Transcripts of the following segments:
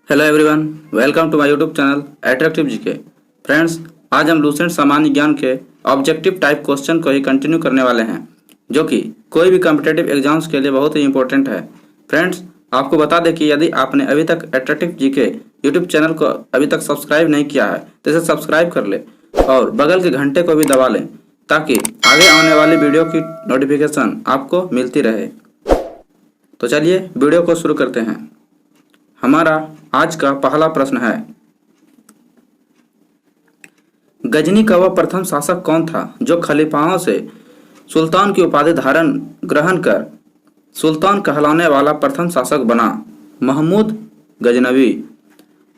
Hello everyone, welcome to my YouTube channel attractive GK. Friends, आज हम Lucent सामान्य ज्ञान के ऑब्जेक्टिव टाइप क्वेश्चन को ही कंटिन्यू करने वाले हैं, जो कि कोई भी कॉम्पिटिटिव एग्जाम्स के लिए बहुत ही इंपॉर्टेंट है। फ्रेंड्स, आपको बता दें कि यदि आपने अभी तक अट्रैक्टिव जीके यूट्यूब चैनल को अभी तक सब्सक्राइब नहीं किया है तो इसे सब्सक्राइब कर ले और बगल के घंटे को भी दबा लें, ताकि आगे आने वाली वीडियो की नोटिफिकेशन आपको मिलती रहे। तो चलिए वीडियो को शुरू करते हैं। हमारा आज का पहला प्रश्न है, गजनी का वह प्रथम शासक कौन था जो खलीफाओं से सुल्तान की उपाधि ग्रहण कर सुल्तान कहलाने वाला प्रथम शासक बना? महमूद गजनवी।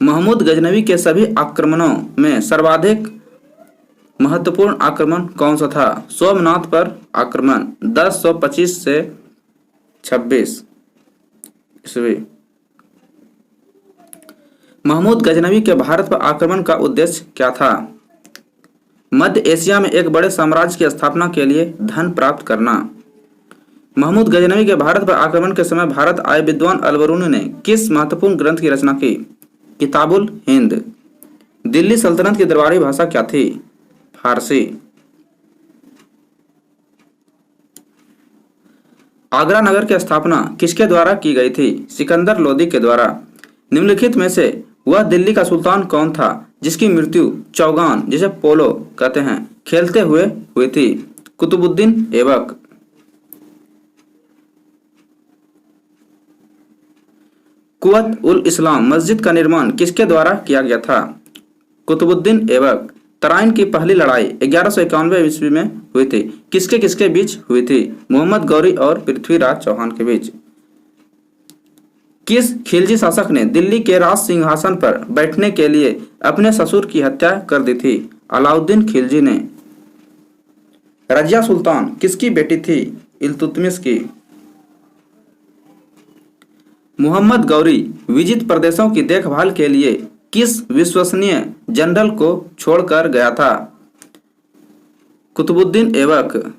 महमूद गजनवी के सभी आक्रमणों में सर्वाधिक महत्वपूर्ण आक्रमण कौन सा था? सोमनाथ पर आक्रमण 1025 से 26 ईस्वी। महमूद गजनवी के भारत पर आक्रमण का उद्देश्य क्या था? मध्य एशिया में एक बड़े साम्राज्य की स्थापना के लिए धन प्राप्त करना। महमूद गजनवी के भारत पर आक्रमण के समय भारत आए विद्वान अलबरूनी ने किस महत्वपूर्ण ग्रंथ की रचना की? किताबुल हिंद। दिल्ली सल्तनत की दरबारी भाषा क्या थी? फारसी। आगरा नगर की स्थापना किसके द्वारा की गई थी? सिकंदर लोदी के द्वारा। निम्नलिखित में से वह दिल्ली का सुल्तान कौन था जिसकी मृत्यु चौगान, जिसे पोलो कहते हैं, खेलते हुए हुई थी? कुतुबुद्दीन ऐबक। कुवत उल इस्लाम मस्जिद का निर्माण किसके द्वारा किया गया था? कुतुबुद्दीन ऐबक। तराइन की पहली लड़ाई 1191 ईस्वी में हुई थी। किसके किसके बीच हुई थी? मोहम्मद गौरी और पृथ्वीराज चौहान के बीच। किस खिलजी शासक ने दिल्ली के राज सिंहासन पर बैठने के लिए अपने ससुर की हत्या कर दी थी? अलाउद्दीन खिलजी ने। रजिया सुल्तान किसकी बेटी थी? इल्तुतमिश की। मोहम्मद गौरी विजित प्रदेशों की देखभाल के लिए किस विश्वसनीय जनरल को छोड़कर गया था? कुतुबुद्दीन ऐबक।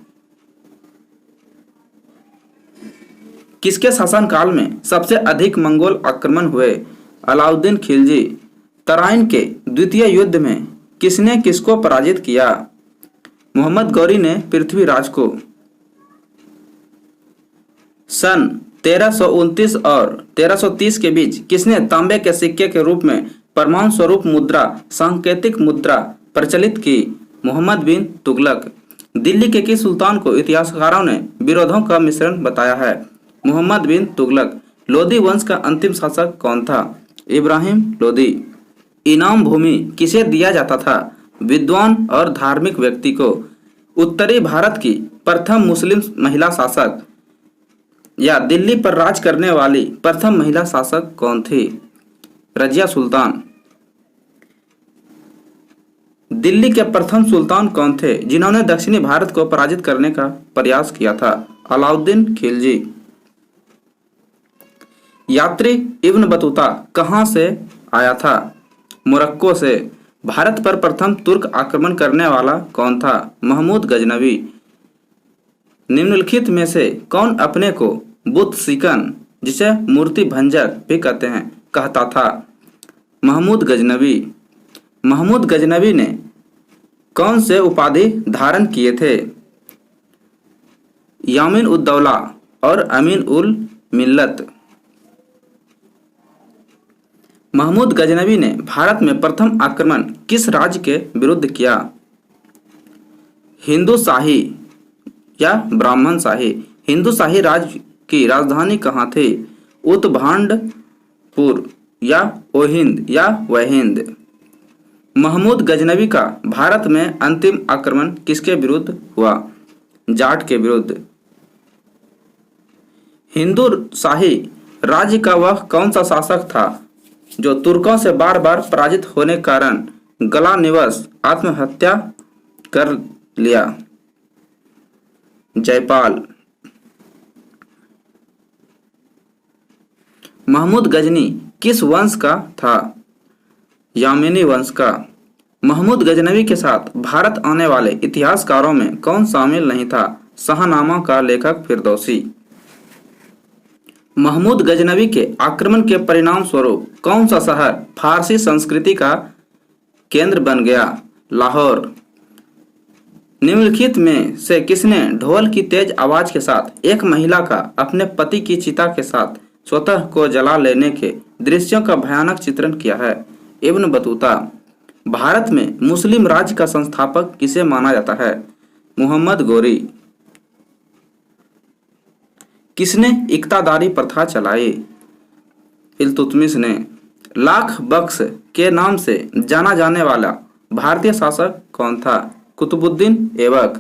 किसके शासनकाल में सबसे अधिक मंगोल आक्रमण हुए? अलाउद्दीन खिलजी। तराइन के द्वितीय युद्ध में किसने किसको पराजित किया? मोहम्मद गौरी ने पृथ्वीराज को। सन 1329 और 1330 के बीच किसने तांबे के सिक्के के रूप में परमाणु स्वरूप मुद्रा, सांकेतिक मुद्रा प्रचलित की? मोहम्मद बिन तुगलक। दिल्ली के किस सुल्तान को इतिहासकारों ने विरोधों का मिश्रण बताया है? मोहम्मद बिन तुगलक। लोदी वंश का अंतिम शासक कौन था? इब्राहिम लोदी। इनाम भूमि किसे दिया जाता था? विद्वान और धार्मिक व्यक्ति को। उत्तरी भारत की प्रथम मुस्लिम महिला शासक या दिल्ली पर राज करने वाली प्रथम महिला शासक कौन थी? रजिया सुल्तान। दिल्ली के प्रथम सुल्तान कौन थे जिन्होंने दक्षिणी भारत को पराजित करने का प्रयास किया था? अलाउद्दीन खिलजी। यात्री इब्न बतूता कहां से आया था? मोरक्को से। भारत पर प्रथम तुर्क आक्रमण करने वाला कौन था? महमूद गजनवी। निम्नलिखित में से कौन अपने को बुत सिकन, जिसे मूर्ति भंजक भी कहते हैं, कहता था? महमूद गजनवी। महमूद गजनवी ने कौन से उपाधि धारण किए थे? यामीन उद दौला और अमीन उल मिल्लत। महमूद गजनवी ने भारत में प्रथम आक्रमण किस राज्य के विरुद्ध किया? हिंदू शाही या ब्राह्मण शाही? हिंदू शाही राज्य की राजधानी कहाँ थी? उतभांडपुर या ओहिंद या वहिंद? महमूद गजनवी का भारत में अंतिम आक्रमण किसके विरुद्ध हुआ? जाट के विरुद्ध। हिंदू शाही राज्य का वह कौन सा शासक था जो तुर्कों से बार बार पराजित होने के कारण गलानिवश आत्महत्या कर लिया? जयपाल। महमूद गजनी किस वंश का था? यामिनी वंश का। महमूद गजनवी के साथ भारत आने वाले इतिहासकारों में कौन शामिल नहीं था? शाहनामा का लेखक फिरदौसी। महमूद गजनवी के आक्रमण के परिणाम स्वरूप कौन सा शहर फारसी संस्कृति का केंद्र बन गया? लाहौर। निम्नलिखित में से किसने ढोल की तेज आवाज के साथ एक महिला का अपने पति की चिता के साथ स्वतः को जला लेने के दृश्यों का भयानक चित्रण किया है? Ibn Battuta. भारत में मुस्लिम राज्य का संस्थापक किसे माना जाता है? मुहम्मद गोरी। किसने इक्तादारी प्रथा चलाई? इल्तुतमिश ने। लाख बख्श के नाम से जाना जाने वाला भारतीय शासक कौन था? कुतुबुद्दीन ऐबक।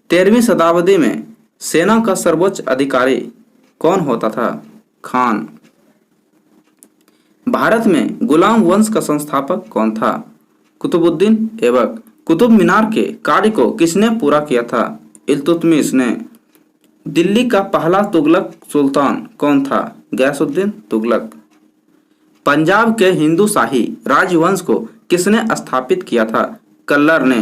13वीं शताब्दी में सेना का सर्वोच्च अधिकारी कौन होता था? खान। भारत में गुलाम वंश का संस्थापक कौन था? कुतुबुद्दीन ऐबक। कुतुब मीनार के कार्य को किसने पूरा किया था? इल्तुतमिश ने। दिल्ली का पहला तुगलक सुल्तान कौन था? गयासुद्दीन तुगलक। पंजाब के हिंदू शाही राजवंश को किसने स्थापित किया था? कल्लर ने।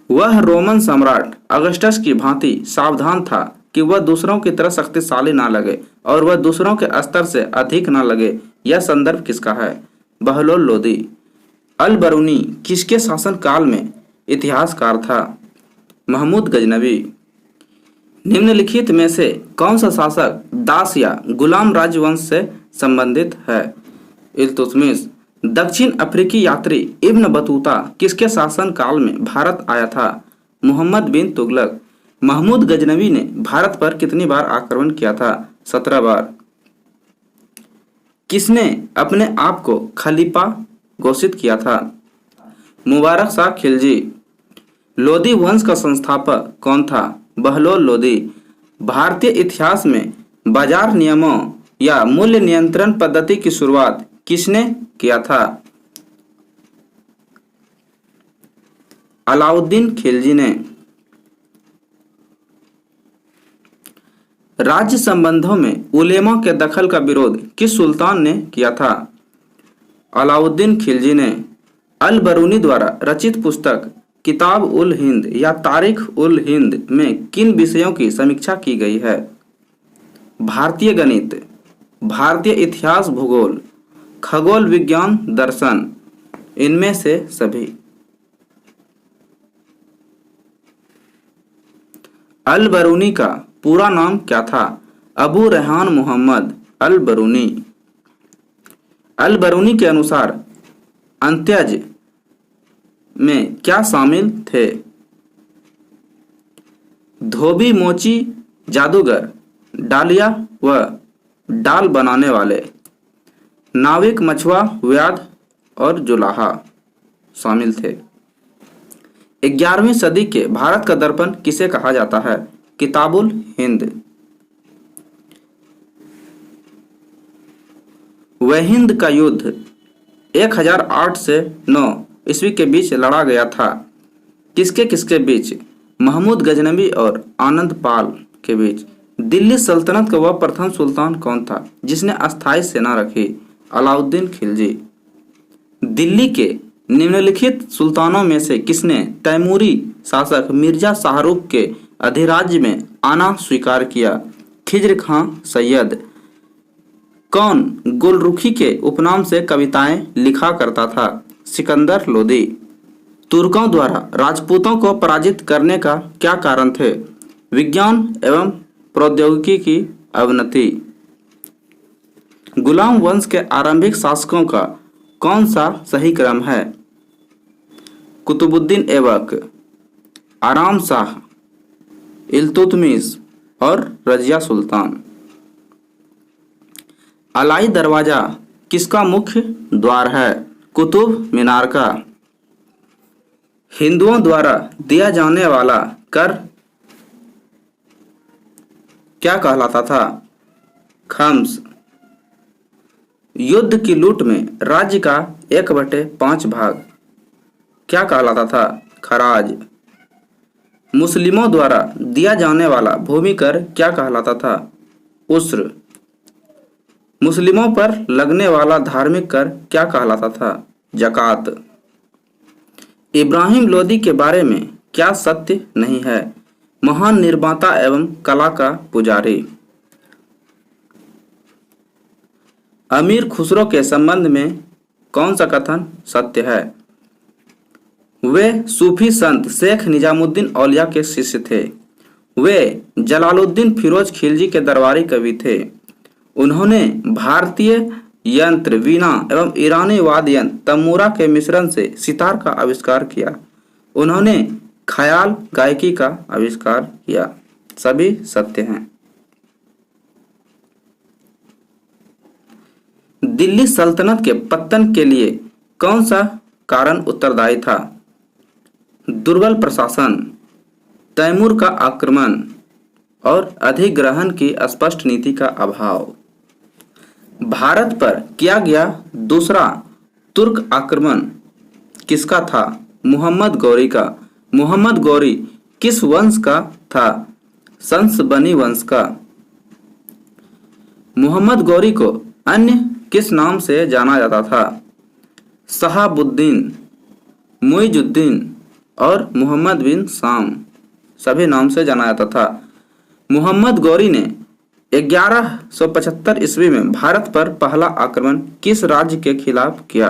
वह रोमन सम्राट अगस्टस की भांति सावधान था कि वह दूसरों की तरह शक्तिशाली ना लगे और वह दूसरों के स्तर से अधिक ना लगे। यह संदर्भ किसका है? बहलोल लोदी। अल बरूनी किसके शासन काल में इतिहासकार था? महमूद गजनवी। निम्नलिखित में से कौन सा शासक दास या गुलाम राजवंश से संबंधित है? इल्तुतमिश। दक्षिण अफ्रीकी यात्री इब्न बतूता किसके शासन काल में भारत आया था? मोहम्मद बिन तुगलक। महमूद गजनवी ने भारत पर कितनी बार आक्रमण किया था? 17 बार। किसने अपने आप को खलीफा घोषित किया था? मुबारक शाह खिलजी। लोदी वंश का संस्थापक कौन था? बहलोल लोदी। भारतीय इतिहास में बाजार नियमों या मूल्य नियंत्रण पद्धति की शुरुआत किसने किया था? अलाउद्दीन खिलजी ने। राज्य संबंधों में उलेमा के दखल का विरोध किस सुल्तान ने किया था? अलाउद्दीन खिलजी ने। अल बरूनी द्वारा रचित पुस्तक किताब उल हिंद या तारीख उल हिंद में किन विषयों की समीक्षा की गई है? भारतीय गणित, भारतीय इतिहास, भूगोल, खगोल विज्ञान, दर्शन, इनमें से सभी। अल बरूनी का पूरा नाम क्या था? अबू रेहान मोहम्मद अल बरूनी। अल बरूनी के अनुसार अंत्यज में क्या शामिल थे? धोबी, मोची, जादूगर, डालिया व डाल बनाने वाले, नाविक, मछुआ, व्याध और जुलाहा शामिल थे। 11वीं सदी के भारत का दर्पण किसे कहा जाता है? किताबुल हिंद। वहिंद का युद्ध 1008 से 9 ईस्वी के बीच लड़ा गया था। किसके किसके बीच? महमूद गजनवी और आनंद पाल के बीच। दिल्ली सल्तनत का वह प्रथम सुल्तान कौन था जिसने अस्थायी सेना रखी? अलाउद्दीन खिलजी। दिल्ली के निम्नलिखित सुल्तानों में से किसने तैमूरी शासक मिर्जा शाहरुख के अधिराज्य में आना स्वीकार किया? खिज्र खां सैयद। कौन गुलरुखी के उपनाम से कविताएं लिखा करता था? सिकंदर लोदी। तुर्कों द्वारा राजपूतों को पराजित करने का क्या कारण थे? विज्ञान एवं प्रौद्योगिकी की अवनति। गुलाम वंश के आरंभिक शासकों का कौन सा सही क्रम है? कुतुबुद्दीन ऐबक, आराम शाह, इल्तुतमिश और रजिया सुल्तान। अलाई दरवाजा किसका मुख्य द्वार है? कुतुब मीनार का। हिंदुओं द्वारा दिया जाने वाला कर क्या कहलाता था? खम्स। युद्ध की लूट में राज्य का 1/5 भाग क्या कहलाता था? खराज। मुस्लिमों द्वारा दिया जाने वाला भूमि कर क्या कहलाता था? उस्र। मुस्लिमों पर लगने वाला धार्मिक कर क्या कहलाता था? जकात। इब्राहिम लोदी के बारे में क्या सत्य नहीं है? महान निर्माता एवं कला का पुजारी। अमीर खुसरो के संबंध में कौन सा कथन सत्य है? वे सूफी संत शेख निजामुद्दीन औलिया के शिष्य थे। वे जलालुद्दीन फिरोज खिलजी के दरबारी कवि थे। उन्होंने भारतीय यंत्र, वीणा एवं ईरानी वाद्य यंत्र तंबूरा के मिश्रण से सितार का आविष्कार किया। उन्होंने ख्याल गायकी का आविष्कार किया। सभी सत्य हैं। दिल्ली सल्तनत के पतन के लिए कौन सा कारण उत्तरदायी था? दुर्बल प्रशासन, तैमूर का आक्रमण और अधिग्रहण की स्पष्ट नीति का अभाव। भारत पर किया गया दूसरा तुर्क आक्रमण किसका था? मोहम्मद गौरी का। मोहम्मद गौरी किस वंश का था? संसबनी वंश का। मोहम्मद गौरी को अन्य किस नाम से जाना जाता था? शहाबुद्दीन, मुइजुद्दीन और मोहम्मद बिन शाम, सभी नाम से जाना जाता था। मोहम्मद गौरी ने 1175 ईस्वी में भारत पर पहला आक्रमण किस राज्य के खिलाफ किया?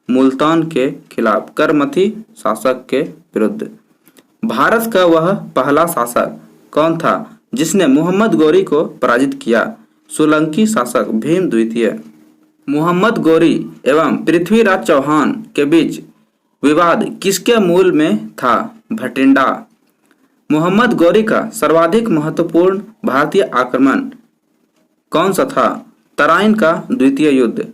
मुल्तान के खिलाफ, करमथी शासक के विरुद्ध। भारत का वह पहला शासक कौन था जिसने मोहम्मद गौरी को पराजित किया? सोलंकी शासक भीम द्वितीय। मोहम्मद गौरी एवं पृथ्वीराज चौहान के बीच विवाद किसके मूल में था? भटिंडा। मोहम्मद गौरी का सर्वाधिक महत्वपूर्ण भारतीय आक्रमण कौन सा था? तराइन का द्वितीय युद्ध।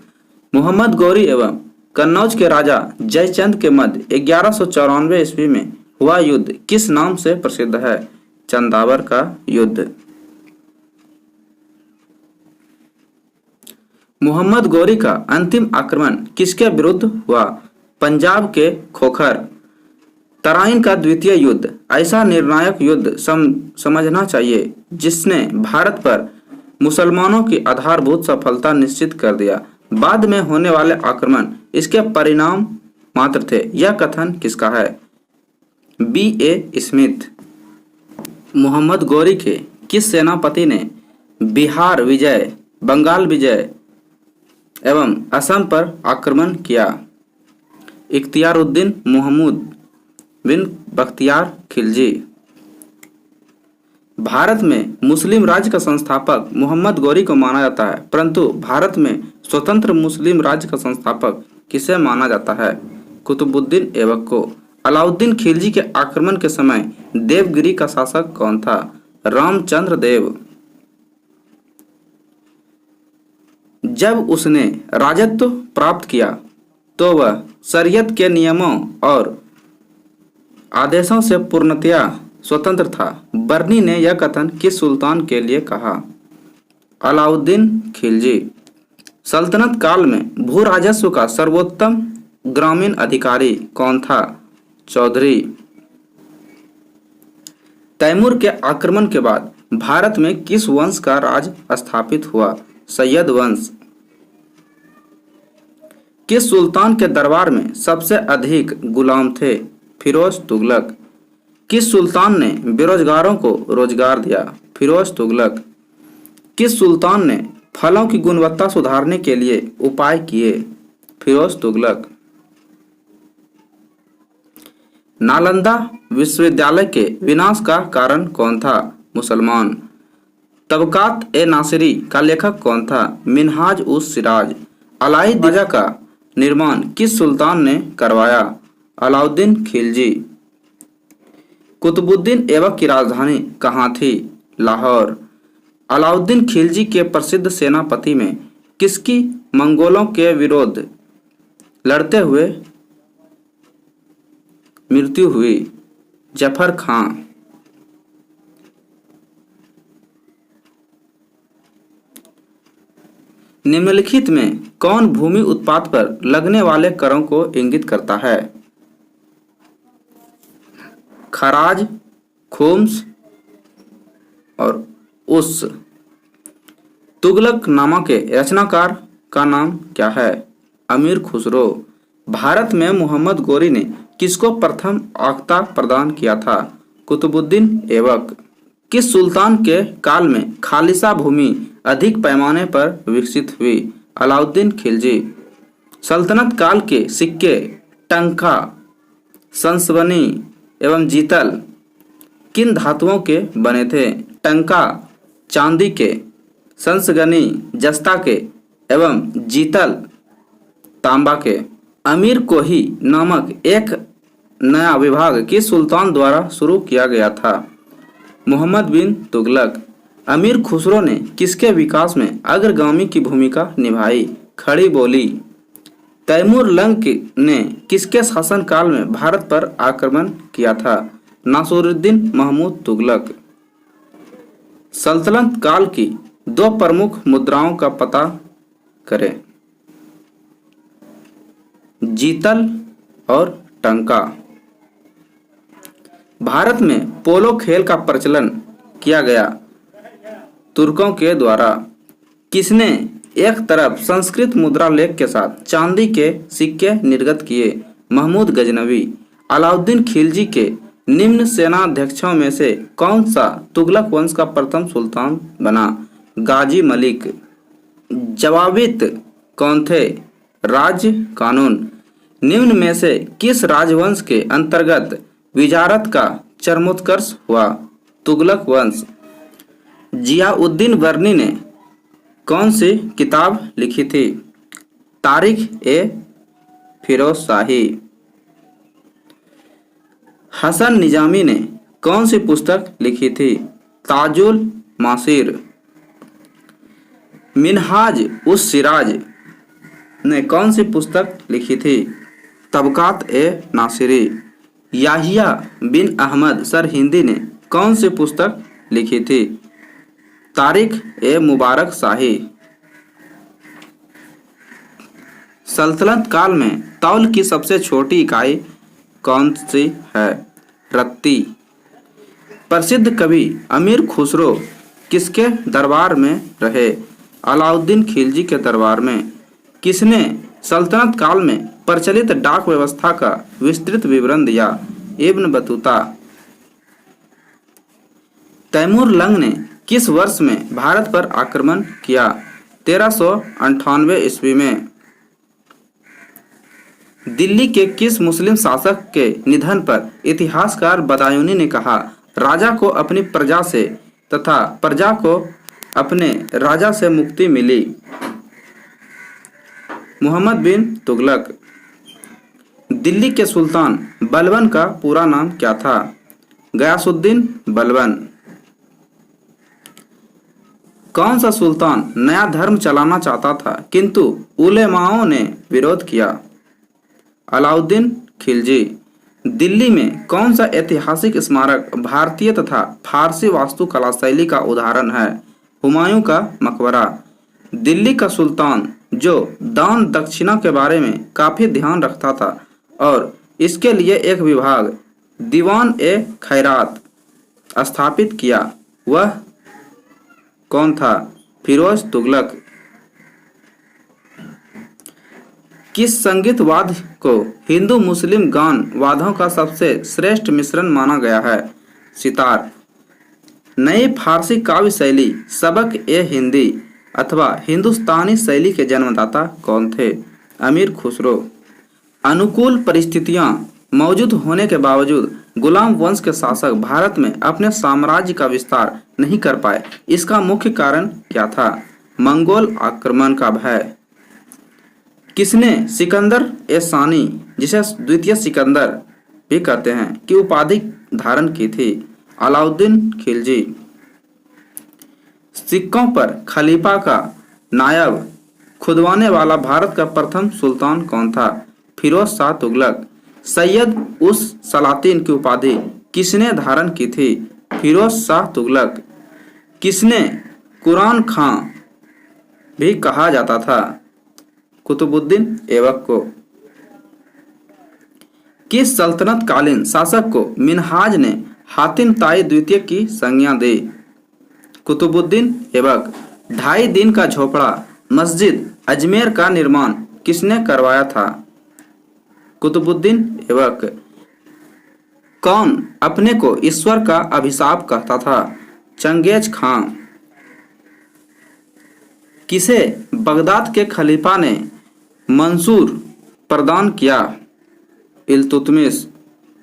मोहम्मद गौरी एवं कन्नौज के राजा जयचंद के मध्य 1194 ईस्वी में हुआ युद्ध किस नाम से प्रसिद्ध है? चंदावर का युद्ध। मोहम्मद गौरी का अंतिम आक्रमण किसके विरुद्ध हुआ? पंजाब के खोखर। तराइन का द्वितीय युद्ध ऐसा निर्णायक युद्ध समझना चाहिए जिसने भारत पर मुसलमानों की आधारभूत सफलता निश्चित कर दिया। बाद में होने वाले आक्रमण इसके परिणाम मात्र थे। यह कथन किसका है? B.A. स्मिथ। मोहम्मद गौरी के किस सेनापति ने बिहार विजय, बंगाल विजय एवं असम पर आक्रमण किया? इख्तियारुद्दीन महमूद बिन बख्तियार खिलजी। भारत में मुस्लिम राज्य का संस्थापक मोहम्मद गौरी को माना जाता है, परंतु भारत में स्वतंत्र मुस्लिम राज्य का संस्थापक किसे माना जाता है? कुतुबुद्दीन ऐबक को। अलाउद्दीन खिलजी के आक्रमण के समय देवगिरी का शासक कौन था? रामचंद्र देव। जब उसने राजत्व प्राप्त किया तो वह शरीयत के नियमों और आदेशों से पूर्णतया स्वतंत्र था। बर्नी ने यह कथन किस सुल्तान के लिए कहा? अलाउद्दीन खिलजी। सल्तनत काल में भू राजस्व का सर्वोत्तम ग्रामीण अधिकारी कौन था? चौधरी। तैमूर के आक्रमण के बाद भारत में किस वंश का राज स्थापित हुआ? सैयद वंश। किस सुल्तान के दरबार में सबसे अधिक गुलाम थे? फिरोज तुगलक। किस सुल्तान ने बेरोजगारों को रोजगार दिया? फिरोज तुगलक। किस सुल्तान ने फलों की गुणवत्ता सुधारने के लिए उपाय किए? फिरोज तुगलक। नालंदा विश्वविद्यालय के विनाश का कारण कौन था? मुसलमान। तबकात ए नासिरी का लेखक कौन था? मिनहाज उस सिराज। अलाई दीजा का निर्माण किस सुल्तान ने करवाया? अलाउद्दीन खिलजी। कुतुबुद्दीन ऐबक की राजधानी कहाँ थी? लाहौर। अलाउद्दीन खिलजी के प्रसिद्ध सेनापति में किसकी मंगोलों के विरुद्ध लड़ते हुए मृत्यु हुई? जफर खां। निम्नलिखित में कौन भूमि उत्पाद पर लगने वाले करों को इंगित करता है? खराज, खुम्स और उस। तुगलकनामा के रचनाकार का नाम क्या है? अमीर खुसरो। भारत में मोहम्मद गौरी ने किसको प्रथम आख्ता प्रदान किया था? कुतुबुद्दीन ऐबक। किस सुल्तान के काल में खालिसा भूमि अधिक पैमाने पर विकसित हुई? अलाउद्दीन खिलजी। सल्तनत काल के सिक्के टंका, संसवनी एवं जीतल किन धातुओं के बने थे? टंका चांदी के, संसगनी जस्ता के एवं जीतल तांबा के। अमीर कोही नामक एक नया विभाग किस सुल्तान द्वारा शुरू किया गया था? मोहम्मद बिन तुगलक। अमीर खुसरो ने किसके विकास में अग्रगामी की भूमिका निभाई? खड़ी बोली। तैमूर लंग ने किसके शासनकाल में भारत पर आक्रमण किया था? नासिरुद्दीन महमूद तुगलक। सल्तनत काल की दो प्रमुख मुद्राओं का पता करें। जीतल और टंका। भारत में पोलो खेल का प्रचलन किया गया तुर्कों के द्वारा। किसने एक तरफ संस्कृत मुद्रा लेख के साथ चांदी के सिक्के निर्गत किए? महमूद गजनवी। अलाउद्दीन खिलजी के निम्न सेनाध्यक्षों में से कौन सा तुगलक वंश का प्रथम सुल्तान बना? गाजी मलिक। जवाबित कौन थे? राज कानून। निम्न में से किस राजवंश के अंतर्गत विजारत का चरमोत्कर्ष हुआ? तुगलक वंश। जियाउद्दीन वर्नी ने कौन सी किताब लिखी थी? तारीख ए फिरोज शाही। हसन निजामी ने कौन सी पुस्तक लिखी थी? ताजुल मासिर। मिनहाज उस सिराज ने कौन सी पुस्तक लिखी थी? तबकात ए नासिरी। याहिया बिन अहमद सरहिंदी ने कौन सी पुस्तक लिखी थी? तारीख ए मुबारक शाही। सल्तनत काल में तौल की सबसे छोटी इकाई कौन सी है? रत्ती। प्रसिद्ध कवि अमीर खुसरो किसके दरबार में रहे? अलाउद्दीन खिलजी के दरबार में। किसने सल्तनत काल में प्रचलित डाक व्यवस्था का विस्तृत विवरण दिया? Ibn Battuta. तैमूर लंग ने किस वर्ष में भारत पर आक्रमण किया? 1398 ईस्वी में। दिल्ली के किस मुस्लिम शासक के निधन पर इतिहासकार बदायूनी ने कहा, राजा को अपनी प्रजा से तथा प्रजा को अपने राजा से मुक्ति मिली? मोहम्मद बिन तुगलक। दिल्ली के सुल्तान बलबन का पूरा नाम क्या था? गयासुद्दीन बलबन। कौन सा सुल्तान नया धर्म चलाना चाहता था किंतु उलेमाओं ने विरोध किया? अलाउद्दीन खिलजी। दिल्ली में कौन सा ऐतिहासिक स्मारक भारतीय तथा फारसी वास्तुकला शैली का उदाहरण है? हुमायूं का मकबरा। दिल्ली का सुल्तान जो दान दक्षिणा के बारे में काफी ध्यान रखता था और इसके लिए एक विभाग दीवान ए खैरात स्थापित किया, वह कौन था? फिरोज तुगलक। किस संगीत वाद्य को हिंदू मुस्लिम गान वाद्यों का सबसे श्रेष्ठ मिश्रण माना गया है? सितार। नई फारसी काव्य शैली सबक ए हिंदी अथवा हिंदुस्तानी शैली के जन्मदाता कौन थे? अमीर खुसरो। अनुकूल परिस्थितियां मौजूद होने के बावजूद गुलाम वंश के शासक भारत में अपने साम्राज्य का विस्तार नहीं कर पाए, इसका मुख्य कारण क्या था? मंगोल आक्रमण का भय। किसने सिकंदर ए सानी, जिसे द्वितीय सिकंदर भी कहते हैं, की उपाधि धारण की थी? अलाउद्दीन खिलजी। सिक्कों पर खलीफा का नायब खुदवाने वाला भारत का प्रथम सुल्तान कौन था? फिरोज शाह तुगलक। सैयद उस सलातीन की उपाधि किसने धारण की थी? फिरोज शाह तुगलक। किसने कुरान खां भी कहा जाता था? कुतुबुद्दीन ऐबक को। किस सल्तनत कालीन शासक को मिनहाज ने हातिम ताई द्वितीय की संज्ञा दी? कुतुबुद्दीन ऐबक। 2.5 दिन का झोपड़ा मस्जिद अजमेर का निर्माण किसने करवाया था? कुतुबुद्दीन ऐबक। कौन अपने को ईश्वर का अभिशाप कहता था? चंगेज खां। किसे बगदाद के खलीफा ने मंसूर प्रदान किया? इल्तुतमिश।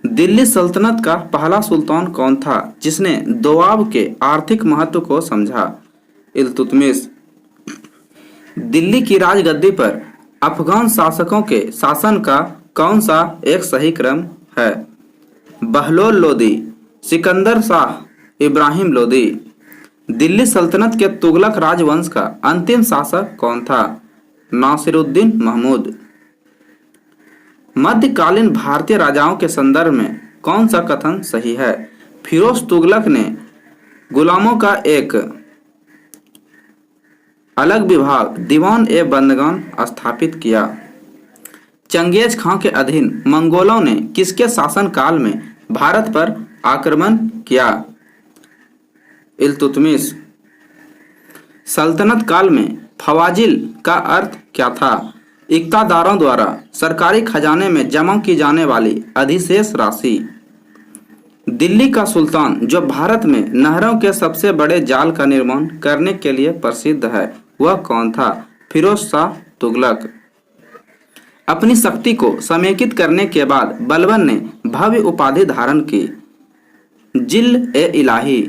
दिल्ली सल्तनत का पहला सुल्तान कौन था जिसने दोआब के आर्थिक महत्व को समझा? इल्तुतमिश। दिल्ली की राजगद्दी पर अफगान शासकों के शासन का कौन सा एक सही क्रम है? बहलोल लोदी, सिकंदर शाह, इब्राहिम लोदी। दिल्ली सल्तनत के तुगलक राजवंश का अंतिम शासक कौन था? नासिरुद्दीन महमूद। मध्यकालीन भारतीय राजाओं के संदर्भ में कौन सा कथन सही है? फिरोज तुगलक ने गुलामों का एक अलग विभाग दीवान ए बंदगान स्थापित किया। चंगेज खां के अधीन मंगोलों ने किसके शासन काल में भारत पर आक्रमण किया? इल्तुतमिश। सल्तनत काल में फवाजिल का अर्थ क्या था? इक्तादारों द्वारा सरकारी खजाने में जमा की जाने वाली अधिशेष राशि। दिल्ली का सुल्तान जो भारत में नहरों के सबसे बड़े जाल का निर्माण करने के लिए प्रसिद्ध है वह कौन था? फिरोज शाह तुगलक। अपनी शक्ति को समेकित करने के बाद बलबन ने भव्य उपाधि धारण की, जिल ए इलाही।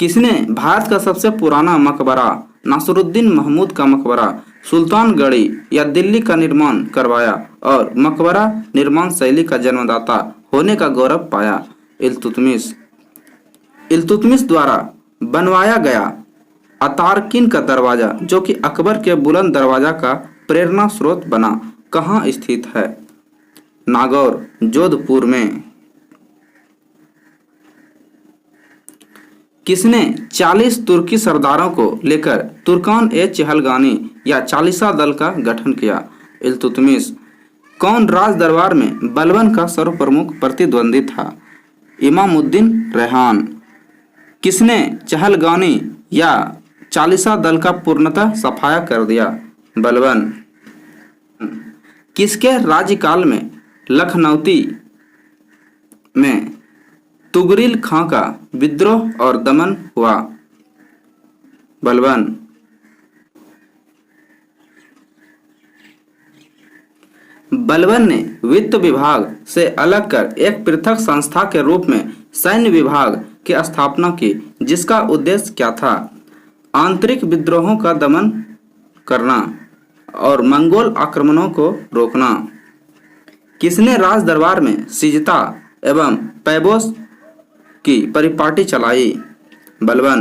किसने भारत का सबसे पुराना मकबरा नासिरुद्दीन महमूद का मकबरा सुल्तानगढ़ी या दिल्ली का निर्माण करवाया और मकबरा निर्माण शैली का जन्मदाता होने का गौरव पाया? इल्तुतमिश। इल्तुतमिश द्वारा बनवाया गया अतारकिन का दरवाजा जो कि अकबर के बुलंद दरवाजा का प्रेरणा स्रोत बना कहाँ स्थित है? नागौर, जोधपुर में। किसने 40 तुर्की सरदारों को लेकर तुर्कान ए चहलगानी या चालीसा दल का गठन किया? इल्तुतमिश। कौन राज दरबार में बलबन का सर्वप्रमुख प्रतिद्वंदी था? इमामुद्दीन रेहान। किसने चहलगानी या चालीसा दल का पूर्णतः सफाया कर दिया? बलबन। किसके राज्यकाल में लखनऊती में तुगरिल खां का विद्रोह और दमन हुआ? बलबन। बलबन ने वित्त विभाग से अलग कर एक पृथक संस्था के रूप में सैन्य विभाग की स्थापना की जिसका उद्देश्य क्या था? आंतरिक विद्रोहों का दमन करना और मंगोल आक्रमणों को रोकना। किसने राज दरबार में सिजता एवं पैबोस की परिपाटी चलाई? बलबन।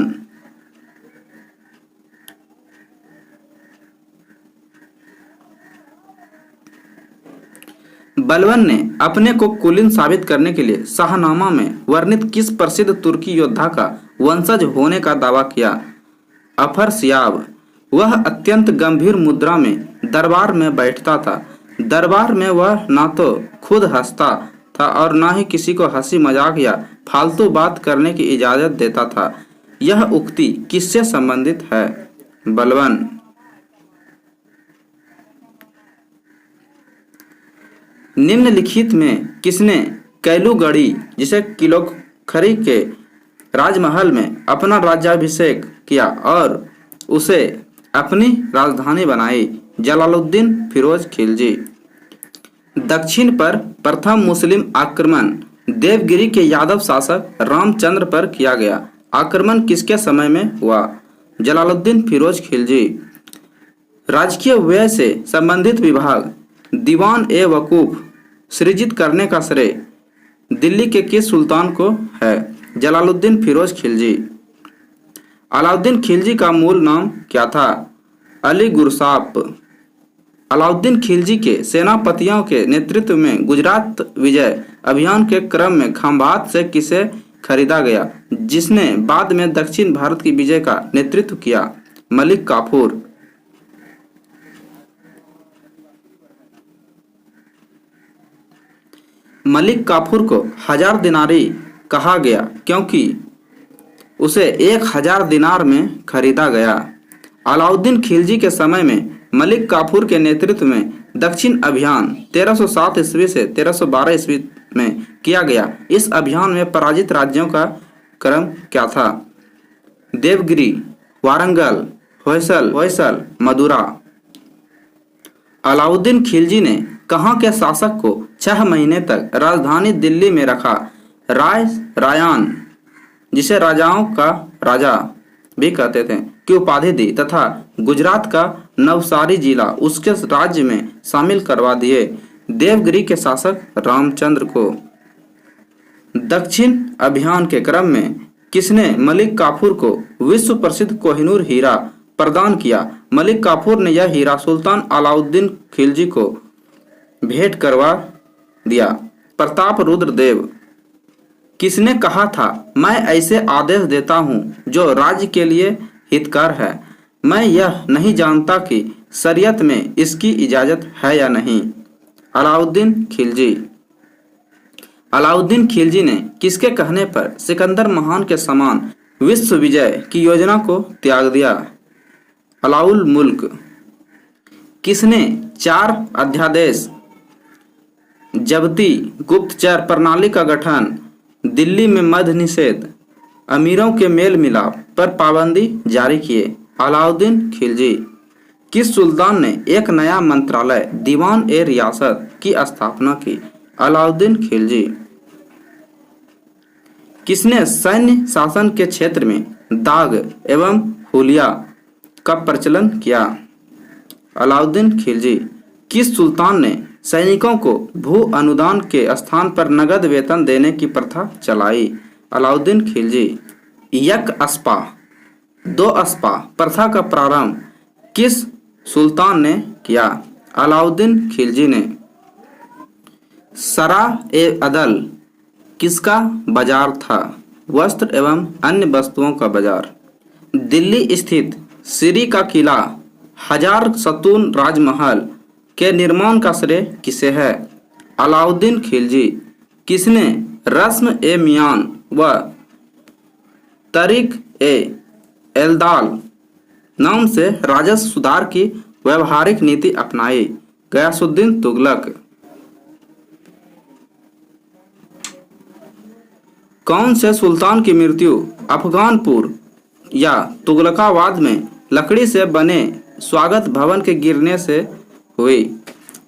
बलबन ने अपने को कुलीन साबित करने के लिए शाहनामा में वर्णित किस प्रसिद्ध तुर्की योद्धा का वंशज होने का दावा किया? अफरसियाब। वह अत्यंत गंभीर मुद्रा में दरबार में बैठता था। दरबार में वह ना तो खुद हंसता था और ना ही किसी को हंसी मजाक या फालतू बात करने की इजाजत देता था। यह उक्ति किससे संबंधित है? बलबन। निम्नलिखित में किसने कैलूगढ़ी जिसे किलोखरी के राजमहल में अपना राज्याभिषेक किया और उसे अपनी राजधानी बनाई? जलालुद्दीन फिरोज खिलजी। दक्षिण पर प्रथम मुस्लिम आक्रमण देवगिरी के यादव शासक रामचंद्र पर किया गया। आक्रमण किसके समय में हुआ? जलालुद्दीन फिरोज खिलजी। राजकीय व्यय से संबंधित विभाग दीवान ए वकूफ सृजित करने का श्रेय दिल्ली के किस सुल्तान को है? जलालुद्दीन फिरोज खिलजी। अलाउद्दीन खिलजी का मूल नाम क्या था? अली गुरसाप। अलाउद्दीन खिलजी के सेनापतियों के नेतृत्व में गुजरात विजय अभियान के क्रम में खंभात से किसे खरीदा गया जिसने बाद में दक्षिण भारत की विजय का नेतृत्व किया? मलिक काफूर। मलिक काफूर को 1000 दिनारी कहा गया क्योंकि उसे 1000 दिनार में खरीदा गया। अलाउद्दीन खिलजी के समय में मलिक काफूर के नेतृत्व में दक्षिण अभियान 1307 ईस्वी से 1312 ईस्वी में किया गया। इस अभियान में पराजित राज्यों का क्रम क्या था? देवगिरी, वारंगल, होयसल मदुरा। अलाउद्दीन खिलजी ने कहाँ के शासक को 6 महीने तक राजधानी दिल्ली में रखा? राय रायान, जिसे राजाओं का राजा भी कहते थे, की उपाधि दी तथा गुजरात का नवसारी जिला उसके राज्य में शामिल करवा दिए। देवगिरी के शासक रामचंद्र को। दक्षिण अभियान के क्रम में किसने मलिक काफूर को विश्व प्रसिद्ध कोहिनूर हीरा प्रदान किया? मलिक काफूर ने यह हीरा सुल्तान अलाउद्दीन खिलजी को भेंट करवा दिया। प्रताप रुद्र देव। किसने कहा था, मैं ऐसे आदेश देता हूं जो राज्य के लिए हितकर है, मैं यह नहीं जानता कि शरीयत में इसकी इजाजत है या नहीं? अलाउद्दीन खिलजी। अलाउद्दीन खिलजी ने किसके कहने पर सिकंदर महान के समान विश्व विजय की योजना को त्याग दिया? अलाउल मुल्क। किसने 4 अध्यादेश जब्ती, गुप्तचर प्रणाली का गठन, दिल्ली में मद्य निषेध, अमीरों के मेल मिलाप पर पाबंदी जारी किए? अलाउद्दीन खिलजी। किस सुल्तान ने एक नया मंत्रालय दीवान ए रियासत की स्थापना की? अलाउद्दीन खिलजी। किसने सैन्य शासन के क्षेत्र में दाग एवं हुलिया का प्रचलन किया? अलाउद्दीन खिलजी। किस सुल्तान ने सैनिकों को भू अनुदान के स्थान पर नगद वेतन देने की प्रथा चलाई? अलाउद्दीन खिलजी। यक अस्पा, 2 अस्पा प्रथा का प्रारंभ किस सुल्तान ने किया? अलाउद्दीन खिलजी ने। सरा ए अदल किसका बाजार था? वस्त्र एवं अन्य वस्तुओं का बाजार। दिल्ली स्थित सिरी का किला, 1000 सतून राजमहल के निर्माण का श्रेय किसे है? अलाउद्दीन खिलजी। किसने रस्म ए मियान व तरीक ए एल्दाल नाम से राजस्व सुधार की व्यवहारिक नीति अपनाई? गयासुद्दीन तुगलक। कौन से सुल्तान की मृत्यु अफगानपुर या तुगलकाबाद में लकड़ी से बने स्वागत भवन के गिरने से हुई?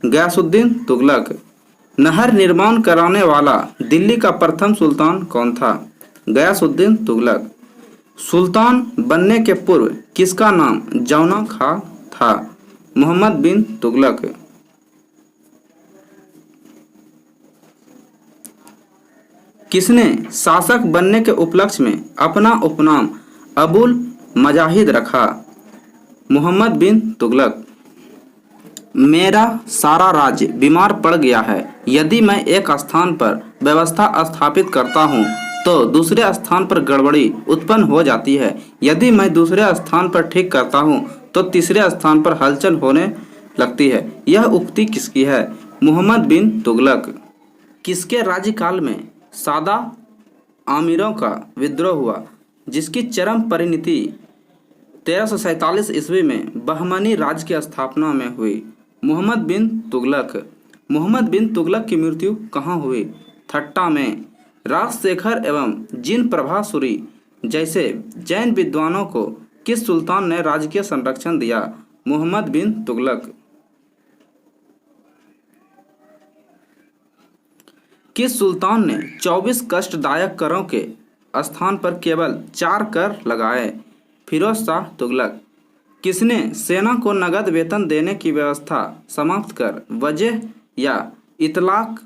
गयासुद्दीन तुगलक। नहर निर्माण कराने वाला दिल्ली का प्रथम सुल्तान कौन था? गयासुद्दीन तुगलक। सुल्तान बनने के पूर्व किसका नाम जौना खां था? मोहम्मद बिन तुगलक। किसने शासक बनने के उपलक्ष्य में अपना उपनाम अबुल मजाहिद रखा? मोहम्मद बिन तुगलक। मेरा सारा राज्य बीमार पड़ गया है, यदि मैं एक स्थान पर व्यवस्था स्थापित करता हूँ तो दूसरे स्थान पर गड़बड़ी उत्पन्न हो जाती है, यदि मैं दूसरे स्थान पर ठीक करता हूँ तो तीसरे स्थान पर हलचल होने लगती है। यह उक्ति किसकी है? मोहम्मद बिन तुगलक। किसके राज्यकाल में सादा आमिरों का विद्रोह हुआ, जिसकी चरम परिणति 1347 ईस्वी में बहमनी राज्य की स्थापना में हुई? मोहम्मद बिन तुगलक। मोहम्मद बिन तुगलक की मृत्यु कहाँ हुई? थट्टा में। राजशेखर एवं जिन प्रभासुरी जैसे जैन विद्वानों को किस सुल्तान ने राजकीय संरक्षण दिया? मोहम्मद बिन तुगलक। किस सुल्तान ने 24 कष्टदायक करों के स्थान पर केवल 4 कर लगाए? फिरोज शाह तुगलक। किसने सेना को नगद वेतन देने की व्यवस्था समाप्त कर वजह या इतलाक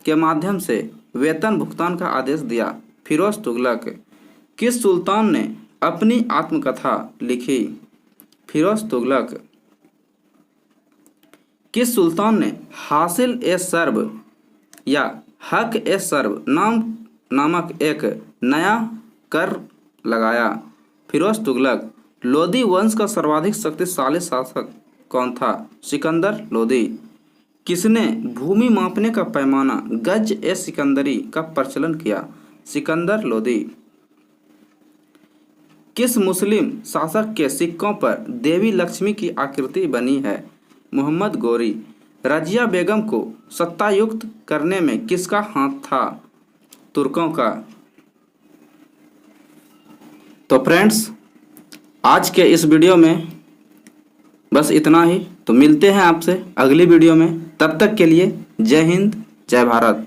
के माध्यम से वेतन भुगतान का आदेश दिया? फिरोज तुगलक। किस सुल्तान ने अपनी आत्मकथा लिखी? फिरोज तुगलक। किस सुल्तान ने हासिल ए सर्ब या हक ए सर्ब नामक एक नया कर लगाया? फिरोज तुगलक। लोदी वंश का सर्वाधिक शक्तिशाली शासक कौन था? सिकंदर लोदी। किसने भूमि मापने का पैमाना गज ए सिकंदरी का प्रचलन किया? सिकंदर लोदी। किस मुस्लिम शासक के सिक्कों पर देवी लक्ष्मी की आकृति बनी है? मोहम्मद गोरी। रजिया बेगम को सत्तायुक्त करने में किसका हाथ था? तुर्कों का। तो फ्रेंड्स, आज के इस वीडियो में बस इतना ही। तो मिलते हैं आपसे अगली वीडियो में। तब तक के लिए जय हिंद, जय भारत।